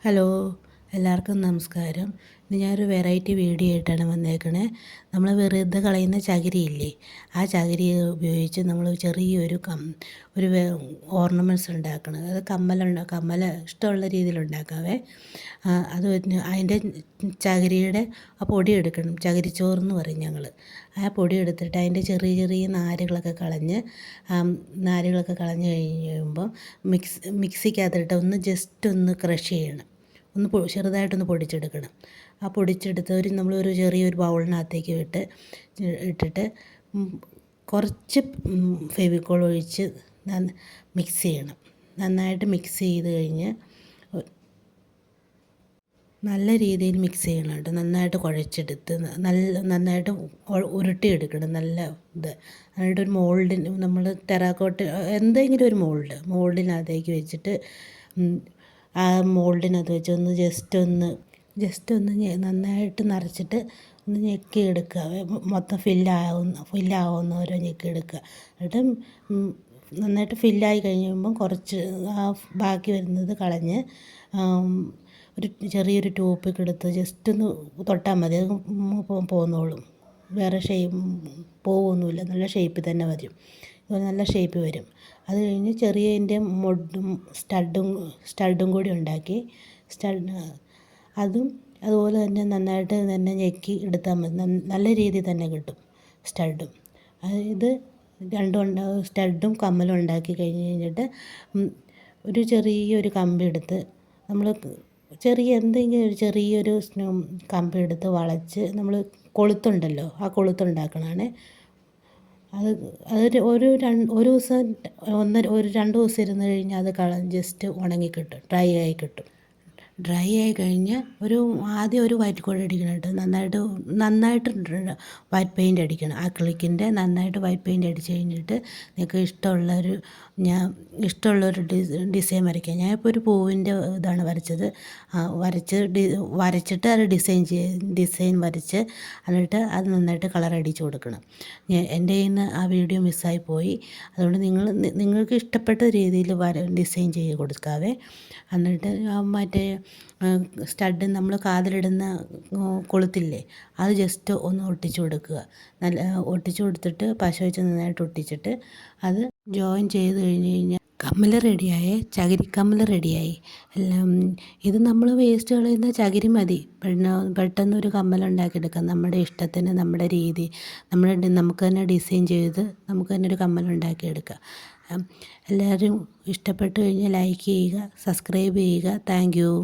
Hello, എല്ലാവർക്കും നമസ്കാരം. ഇന്ന് ഞാനൊരു വെറൈറ്റി വീഡിയോ ആയിട്ടാണ് വന്നേക്കണേ. നമ്മൾ വെറുതെ കളയുന്ന ചകിരിയില്ലേ, ആ ചകിരി ഉപയോഗിച്ച് നമ്മൾ ചെറിയൊരു ഒരു ഓർണമെൻറ്റ്സ് ഉണ്ടാക്കണം. അത് കമ്മൽ ഇഷ്ടമുള്ള രീതിയിൽ ഉണ്ടാക്കാവേ. അത് അതിൻ്റെ ചകിരിയുടെ ആ പൊടി എടുക്കണം. ചകിരിച്ചോറെന്ന് പറയും ഞങ്ങൾ. ആ പൊടി എടുത്തിട്ട് അതിൻ്റെ ചെറിയ ചെറിയ നാരുകളൊക്കെ കളഞ്ഞ് കഴിയുമ്പോൾ മിക്സിക്കകത്തിട്ട് ജസ്റ്റ് ഒന്ന് ക്രഷ് ചെയ്യണം. ചെറുതായിട്ടൊന്ന് പൊടിച്ചെടുക്കണം. ആ പൊടിച്ചെടുത്ത് നമ്മളൊരു ചെറിയൊരു ബൗളിനകത്തേക്ക് ഇട്ടിട്ട് കുറച്ച് ഫെവിക്കോൾ ഒഴിച്ച് മിക്സ് ചെയ്യണം. നന്നായിട്ട് മിക്സ് ചെയ്ത് കഴിഞ്ഞ് നല്ല രീതിയിൽ മിക്സ് ചെയ്യണം കേട്ടോ. നന്നായിട്ട് കുഴച്ചെടുത്ത് നന്നായിട്ട് ഉരുട്ടിയെടുക്കണം. എന്നിട്ടൊരു മോൾഡിന് നമ്മൾ ടെറാക്കോട്ട് എന്തെങ്കിലും ഒരു മോൾഡിനകത്തേക്ക് വെച്ചിട്ട് ആ മോൾഡിനകത്ത് വെച്ച് ജസ്റ്റ് ഒന്ന് നന്നായിട്ട് നിറച്ചിട്ട് ഒന്ന് ഞെക്കിയെടുക്കുക. മൊത്തം ഫില്ലാവുന്ന ഓരോ ഞെക്കിയെടുക്കുക. എന്നിട്ട് നന്നായിട്ട് ഫില്ലായി കഴിയുമ്പം കുറച്ച് ബാക്കി വരുന്നത് കളഞ്ഞ് ഒരു ചെറിയൊരു ടൂപ്പൊക്കെ എടുത്ത് ജസ്റ്റ് ഒന്ന് തൊട്ടാൽ മതി. അത് പോന്നോളും. വേറെ പോവൊന്നുമില്ല. നല്ല ഷേപ്പിൽ തന്നെ വരും. നല്ല ഷേപ്പ് വരും. അത് കഴിഞ്ഞ് ചെറിയതിൻ്റെ സ്റ്റഡും കൂടി ഉണ്ടാക്കി അതുപോലെ തന്നെ നന്നായിട്ട് തന്നെ ഞെക്കി എടുത്താൽ മതി. നല്ല രീതിയിൽ തന്നെ കിട്ടും സ്റ്റഡും. ഇത് സ്റ്റഡും കമ്മലും ഉണ്ടാക്കി കഴിഞ്ഞിട്ട് ഒരു ചെറിയൊരു കമ്പി എടുത്ത് നമ്മൾ എന്തെങ്കിലും ഒരു ചെറിയൊരു കമ്പി എടുത്ത് വളച്ച് നമ്മൾ കൊളുത്തുണ്ടല്ലോ, ആ കൊളുത്തുണ്ടാക്കണതാണ്. അത് ഒരു ദിവസം 2 ദിവസം ഇരുന്ന് കഴിഞ്ഞാൽ അത് ജസ്റ്റ് ഉണങ്ങിക്കിട്ടും, ഡ്രൈ ആയി കിട്ടും. ഡ്രൈ ആയി കഴിഞ്ഞ് ആദ്യം ഒരു വൈറ്റ് കോട്ട് അടിക്കണം കേട്ടോ. നന്നായിട്ട് വൈറ്റ് പെയിൻറ്റ് അടിക്കണം. അക്രിലിക്കിൻ്റെ നന്നായിട്ട് വൈറ്റ് പെയിൻറ്റ് അടിച്ച് കഴിഞ്ഞിട്ട് നിങ്ങൾക്ക് ഇഷ്ടമുള്ളൊരു ഡിസൈൻ വരയ്ക്കാം. ഞാനിപ്പോൾ ഒരു പൂവിൻ്റെ ഇതാണ് വരച്ചത്. വരച്ചിട്ട് അത് ഡിസൈൻ വരച്ച് എന്നിട്ട് അത് നന്നായിട്ട് കളർ അടിച്ച് കൊടുക്കണം. എൻ്റെ കയ്യിൽ നിന്ന് ആ വീഡിയോ മിസ്സായി പോയി. അതുകൊണ്ട് നിങ്ങൾക്ക് ഇഷ്ടപ്പെട്ട രീതിയിൽ ഡിസൈൻ ചെയ്ത് കൊടുക്കാവേ. എന്നിട്ട് മറ്റേ സ്റ്റഡ് നമ്മൾ കാതിലിടുന്ന കൊളുത്തില്ലേ, അത് ജസ്റ്റ് ഒന്ന് ഒട്ടിച്ചു കൊടുക്കുക. ഒട്ടിച്ചു കൊടുത്തിട്ട് പശ വെച്ച് നന്നായിട്ട് ഒട്ടിച്ചിട്ട് അത് ജോയിൻ ചെയ്ത് കഴിഞ്ഞാൽ കമ്മൽ റെഡിയായി. ചകിരിക്കമ്മൽ റെഡിയായി. ഇത് നമ്മൾ വേസ്റ്റ് കളയുന്ന ചകിരി മതി. പെട്ടെന്നൊരു കമ്മൽ ഉണ്ടാക്കിയെടുക്കാം. നമ്മുടെ ഇഷ്ടത്തിന്, നമ്മുടെ രീതി, നമുക്ക് തന്നെ ഡിസൈൻ ചെയ്ത് നമുക്ക് തന്നെ ഒരു കമ്മൽ ഉണ്ടാക്കിയെടുക്കാം. എല്ലാവരും ഇഷ്ടപ്പെട്ട് കഴിഞ്ഞാൽ ലൈക്ക് ചെയ്യുക, സബ്സ്ക്രൈബ് ചെയ്യുക. Thank you.